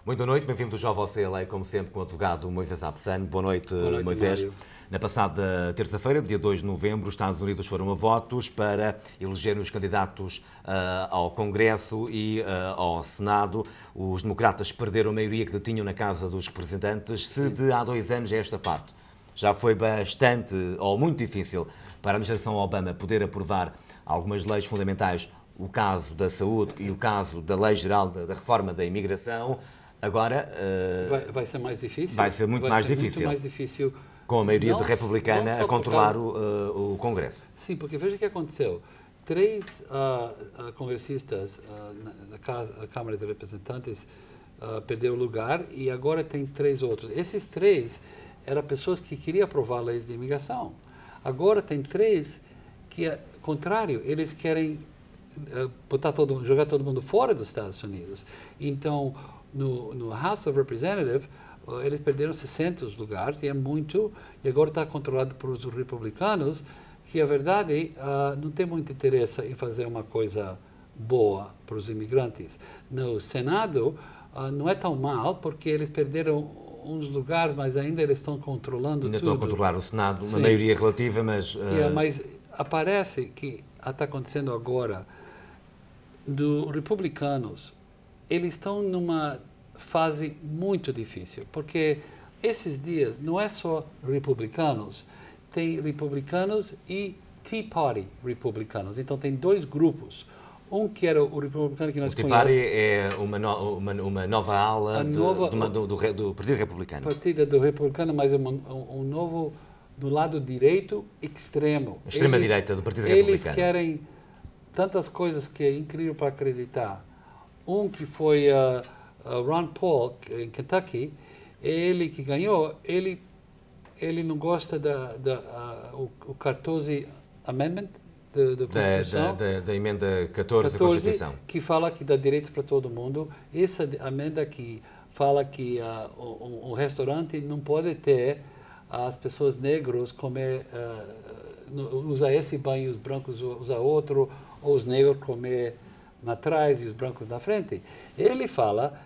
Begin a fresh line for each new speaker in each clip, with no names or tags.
Muito boa noite, bem-vindos ao Você Lei, como sempre, com o advogado Moisés Absano. Boa noite, Moisés.
Mário.
Na passada terça-feira, dia 2 de novembro, os Estados Unidos foram a votos para elegerem os candidatos ao Congresso e ao Senado. Os democratas perderam a maioria que tinham na Casa dos Representantes. Se de há 2 anos a esta parte já foi bastante ou muito difícil para a administração Obama poder aprovar algumas leis fundamentais, o caso da saúde e o caso da Lei Geral da Reforma da Imigração, agora
vai ser mais difícil?
Vai ser muito mais difícil.
Muito mais difícil.
Com a maioria
Não-
republicana
não só
a controlar
por
o Congresso.
Sim, porque veja o que aconteceu. 3 congressistas na Câmara de Representantes perderam lugar e agora tem 3 outros. Esses 3 eram pessoas que queriam aprovar leis de imigração. Agora tem 3 que, ao contrário, eles querem jogar todo mundo fora dos Estados Unidos. Então, no House of Representatives, eles perderam 60 lugares, e é muito, e agora está controlado por os republicanos, que, a verdade, não tem muito interesse em fazer uma coisa boa para os imigrantes. No Senado, não é tão mal, porque eles perderam uns lugares, mas ainda eles estão controlando
Ainda
tudo.
estão a controlar o Senado, uma
Sim.
maioria relativa, mas...
Mas aparece que está acontecendo agora, dos republicanos, eles estão numa fase muito difícil, porque esses dias não é só republicanos, tem republicanos e Tea Party republicanos. Então tem 2 grupos. Um que era o republicano que nós
O Tea Party
conhecemos,
é uma nova ala do Partido Republicano.
partida do republicano, mas é um novo do lado direito extremo.
Extrema-direita do Partido
Eles
Republicano.
querem tantas coisas que é incrível para acreditar. Um que foi Ron Paul, em Kentucky, ele que ganhou, ele não gosta o 14 Amendment da Constituição.
Da emenda 14 da Constituição.
Que fala que dá direitos para todo mundo. Essa emenda que fala que um restaurante não pode ter as pessoas negras comer, usar esse banho, os brancos usar outro, ou os negros comer atrás e os brancos na frente. Ele fala,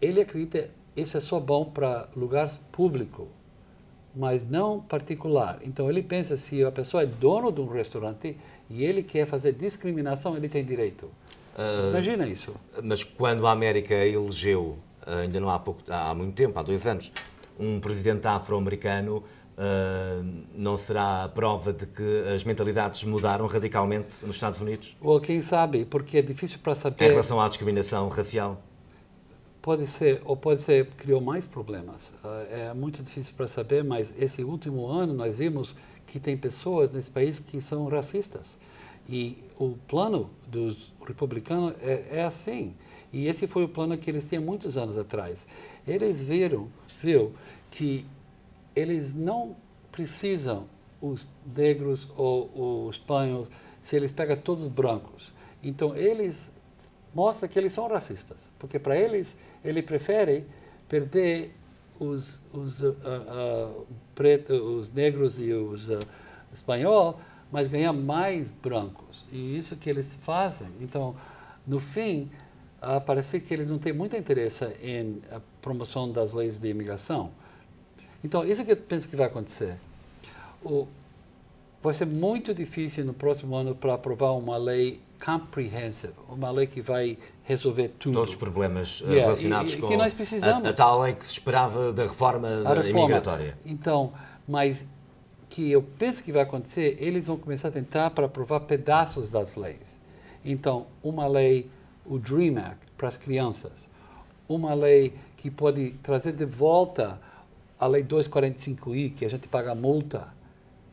ele acredita, isso é só bom para lugares públicos, mas não particular. Então ele pensa, se a pessoa é dono de um restaurante e ele quer fazer discriminação, ele tem direito. Imagina isso.
Mas quando a América elegeu, ainda não há muito tempo, há 2 anos, um presidente afro-americano, não será a prova de que as mentalidades mudaram radicalmente nos Estados Unidos?
Ou quem sabe, porque é difícil para saber.
Em relação à discriminação racial?
Pode ser, ou pode ser, criou mais problemas. É muito difícil para saber, mas esse último ano nós vimos que tem pessoas nesse país que são racistas. E o plano dos republicanos é assim. E esse foi o plano que eles tinham muitos anos atrás. Eles viu que eles não precisam, os negros ou os espanhóis, se eles pegam todos os brancos. Então, eles mostram que eles são racistas, porque para eles, ele prefere perder os negros e os espanhóis, mas ganhar mais brancos. E isso que eles fazem. Então, no fim, parece que eles não têm muito interesse em a promoção das leis de imigração. Então, isso que eu penso que vai acontecer. Vai ser muito difícil no próximo ano para aprovar uma lei comprehensive, uma lei que vai resolver tudo.
Todos os problemas relacionados com
que nós precisamos.
A tal lei que se esperava da reforma imigratória.
Então, mas que eu penso que vai acontecer, eles vão começar a tentar para aprovar pedaços das leis. Então, uma lei, o DREAM Act, para as crianças. Uma lei que pode trazer de volta a lei 245I, que a gente paga multa.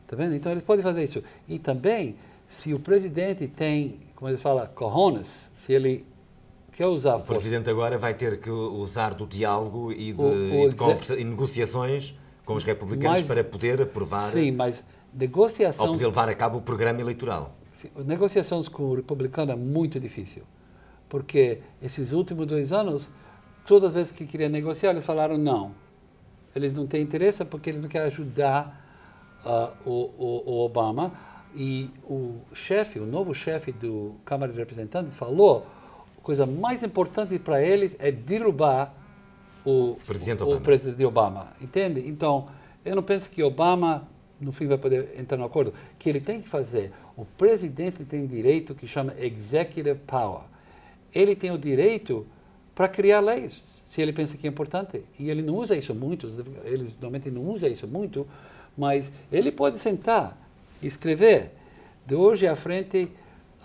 Tá vendo? Então, eles podem fazer isso. E também, se o presidente tem, como ele fala, cojones, se ele quer usar...
O presidente agora vai ter que usar do diálogo e de negociações com os republicanos para poder aprovar...
Sim, mas negociações...
Ou poder levar a cabo o programa eleitoral.
Sim, negociações com o republicano é muito difícil. Porque esses últimos 2 anos, todas as vezes que queriam negociar, eles falaram não. Eles não têm interesse porque eles não querem ajudar o Obama. E o novo chefe do Câmara de Representantes falou, a coisa mais importante para eles é derrubar
o
presidente Obama, entende? Então, eu não penso que Obama, no fim, vai poder entrar no acordo. O que ele tem que fazer, o presidente tem direito que chama executive power. Ele tem o direito para criar leis, se ele pensa que é importante. E ele não usa isso muito, eles normalmente não usam isso muito, mas ele pode sentar e escrever. De hoje à frente,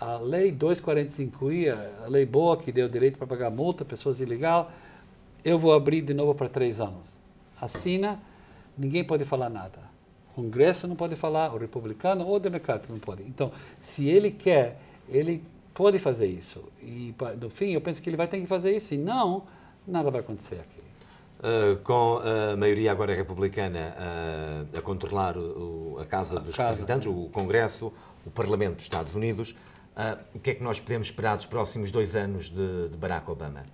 a lei 245i, a lei boa que deu direito para pagar multa, pessoas ilegais, eu vou abrir de novo para 3 anos. Assina, ninguém pode falar nada. O Congresso não pode falar, o republicano ou o democrata não pode. Então, se ele quer, ele pode fazer isso. E, no fim, eu penso que ele vai ter que fazer isso. Senão, nada vai acontecer aqui.
Com a maioria agora republicana a controlar a Casa dos Representantes, o Congresso, o Parlamento dos Estados Unidos, o que é que nós podemos esperar dos próximos 2 anos de Barack Obama?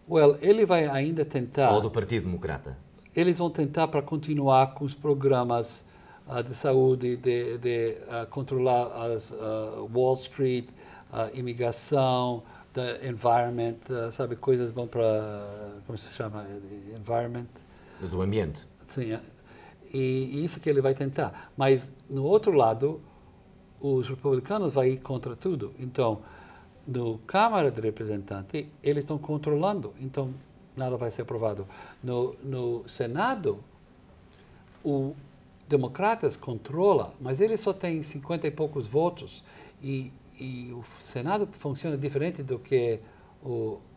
Well, ele vai ainda tentar...
Ou do Partido Democrata?
Eles vão tentar para continuar com os programas de saúde, de controlar as Wall Street, imigração, the environment, sabe, coisas bom para, como se chama, environment?
Do ambiente.
Sim, e isso que ele vai tentar. Mas, no outro lado, os republicanos vão ir contra tudo. Então, no Câmara de Representantes, eles estão controlando, então nada vai ser aprovado. No Senado, os democratas controlam, mas eles só têm 50 e poucos votos, e o Senado funciona diferente do que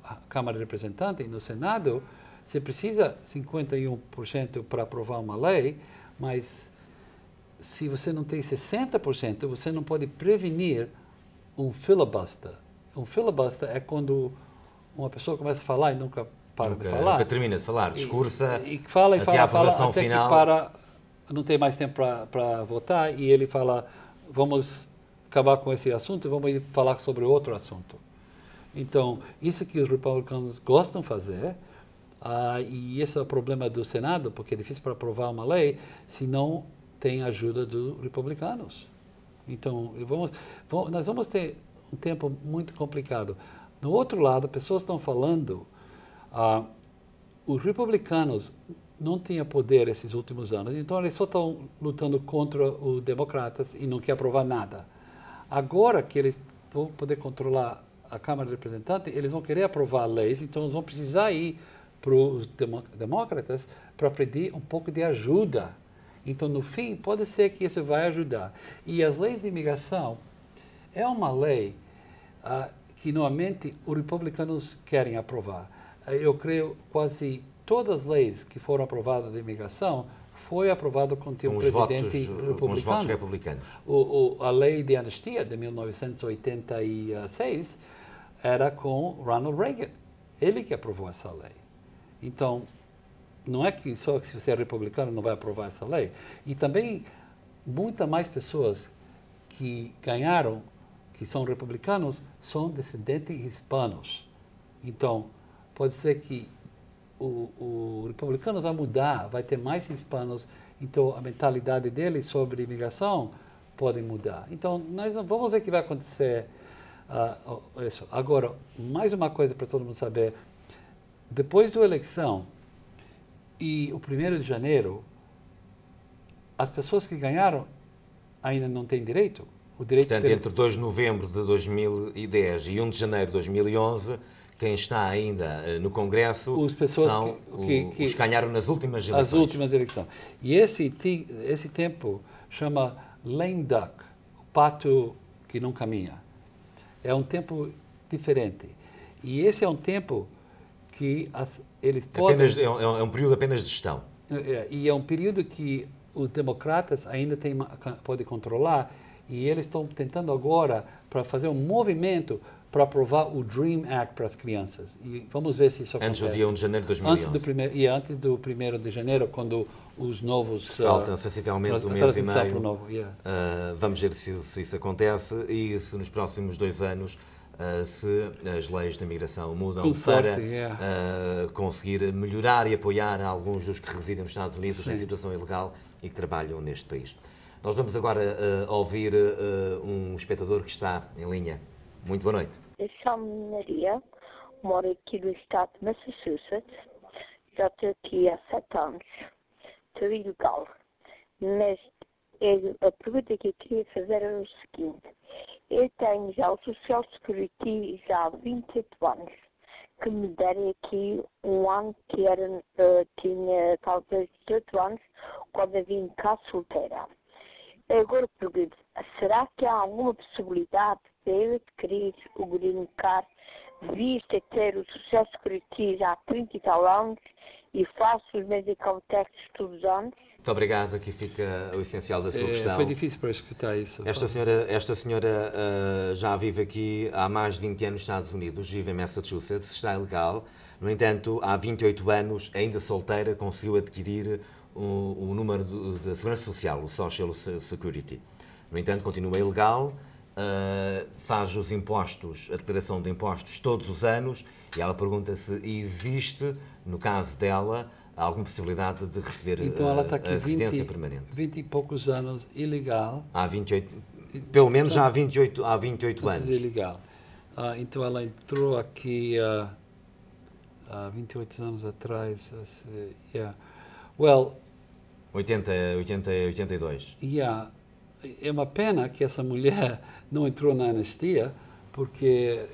a Câmara de Representantes. No Senado, você precisa 51% para aprovar uma lei, mas se você não tem 60%, você não pode prevenir um filibuster. Um filibuster é quando uma pessoa começa a falar e nunca para de falar.
Nunca termina de falar, discursa
e fala,
até a aprovação
até
final.
Que para, não tem mais tempo para votar, e ele fala, vamos acabar com esse assunto e vamos ir falar sobre outro assunto. Então, isso que os republicanos gostam de fazer, e esse é o problema do Senado, porque é difícil para aprovar uma lei se não tem ajuda dos republicanos. Então, nós vamos ter um tempo muito complicado. No outro lado, pessoas estão falando, os republicanos não tinham poder esses últimos anos, então eles só estão lutando contra os democratas e não querem aprovar nada. Agora que eles vão poder controlar a Câmara de Representantes, eles vão querer aprovar leis, então eles vão precisar ir para os democratas para pedir um pouco de ajuda. Então, no fim, pode ser que isso vai ajudar. E as leis de imigração é uma lei que, normalmente, os republicanos querem aprovar. Eu creio quase todas as leis que foram aprovadas de imigração foi aprovado com um presidente republicano.
Com os votos republicanos.
A lei de anistia de 1986 era com Ronald Reagan. Ele que aprovou essa lei. Então, não é que só se você é republicano não vai aprovar essa lei. E também, muitas mais pessoas que ganharam, que são republicanos, são descendentes hispanos. Então, pode ser que o republicano vai mudar, vai ter mais hispanos, então a mentalidade dele sobre imigração pode mudar. Então, nós vamos ver o que vai acontecer. Isso. Agora, mais uma coisa para todo mundo saber. Depois da eleição e o 1º de janeiro, as pessoas que ganharam ainda não têm direito.
Portanto, entre 2 de novembro de 2010 e 1 de janeiro de 2011, quem está ainda no Congresso são os que ganharam nas últimas eleições.
As últimas eleições. E esse tempo chama lame duck, o pato que não caminha. É um tempo diferente. E esse é um tempo que eles podem...
É um período apenas de gestão.
E é um período que os democratas ainda podem controlar, e eles estão tentando agora para fazer um movimento para aprovar o Dream Act para as crianças. E vamos ver se isso acontece.
Antes do dia 1 de janeiro de 2011.
Antes do 1º de janeiro, quando os novos...
Faltam sensivelmente um mês e meio.
Novo,
Vamos ver se isso acontece e se nos próximos 2 anos se as leis de imigração mudam para conseguir melhorar e apoiar alguns dos que residem nos Estados Unidos em situação ilegal e que trabalham neste país. Nós vamos agora ouvir um espectador que está em linha. Muito boa noite.
Eu chamo-me Maria, moro aqui do estado de Massachusetts. já estou aqui há 7 anos. Estou ilegal. Mas a pergunta que eu queria fazer era o seguinte. Eu tenho já o Social Security já há 28 anos. Que me deram aqui um ano que tinha talvez 18 anos, quando eu vim cá solteira. Agora pergunto, será que há alguma possibilidade de eu adquirir o Green Card, visto a ter o Social Security já há 30 e tal anos e faço os medical tests todos os anos?
Muito obrigado, aqui fica o essencial da sua questão.
Foi difícil para escutar isso.
Esta senhora já vive aqui há mais de 20 anos nos Estados Unidos, vive em Massachusetts, está ilegal. No entanto, há 28 anos, ainda solteira, conseguiu adquirir o número da Segurança Social, o Social Security. No entanto, continua ilegal, faz os impostos, a declaração de impostos todos os anos, e ela pergunta se existe, no caso dela, alguma possibilidade de receber
então, ela está aqui
a residência permanente.
20 e poucos anos ilegal.
Há 28, pelo menos já há 28 anos.
Ilegal. Então ela entrou aqui há 28 anos atrás. Well,
82.
Yeah. É uma pena que essa mulher não entrou na anistia, porque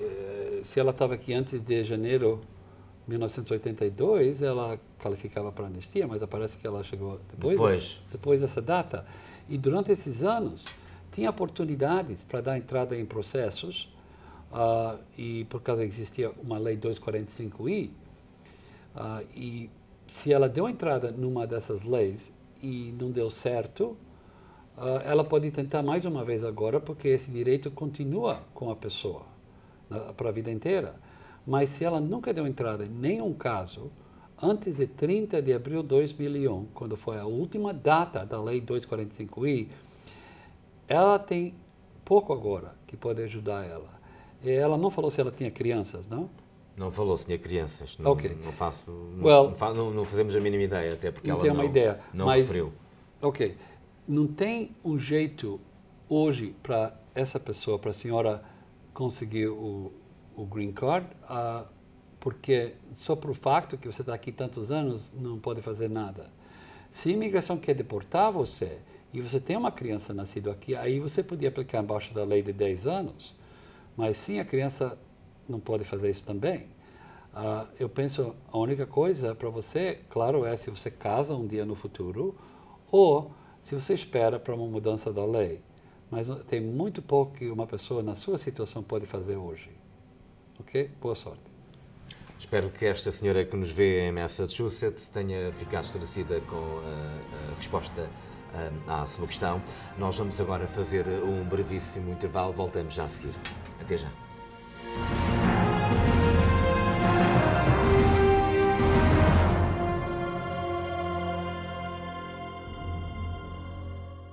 se ela estava aqui antes de janeiro de 1982, ela qualificava para anistia, mas parece que ela chegou depois dessa data. E durante esses anos, tinha oportunidades para dar entrada em processos, e por causa existia uma lei 245I, e se ela deu entrada numa dessas leis e não deu certo, ela pode tentar mais uma vez agora, porque esse direito continua com a pessoa para a vida inteira. Mas se ela nunca deu entrada em nenhum caso, antes de 30 de abril de 2001, quando foi a última data da Lei 245I, ela tem pouco agora que pode ajudar ela. E ela não falou se ela tinha crianças, não?
Não falou se tinha crianças.
Okay.
Não fazemos a mínima ideia, até porque ela não referiu.
Ok. Não tem um jeito hoje para essa pessoa, para a senhora conseguir o Green Card, porque só por facto que você está aqui tantos anos, não pode fazer nada. Se a imigração quer deportar você, e você tem uma criança nascida aqui, aí você podia aplicar embaixo da lei de 10 anos, mas sim, a criança não pode fazer isso também. Eu penso, a única coisa para você, claro, é se você casa um dia no futuro, ou se você espera para uma mudança da lei. Mas tem muito pouco que uma pessoa na sua situação pode fazer hoje. Ok? Boa sorte.
Espero que esta senhora que nos vê em Massachusetts tenha ficado esclarecida com a resposta à sua questão. Nós vamos agora fazer um brevíssimo intervalo. Voltamos já a seguir. Até já.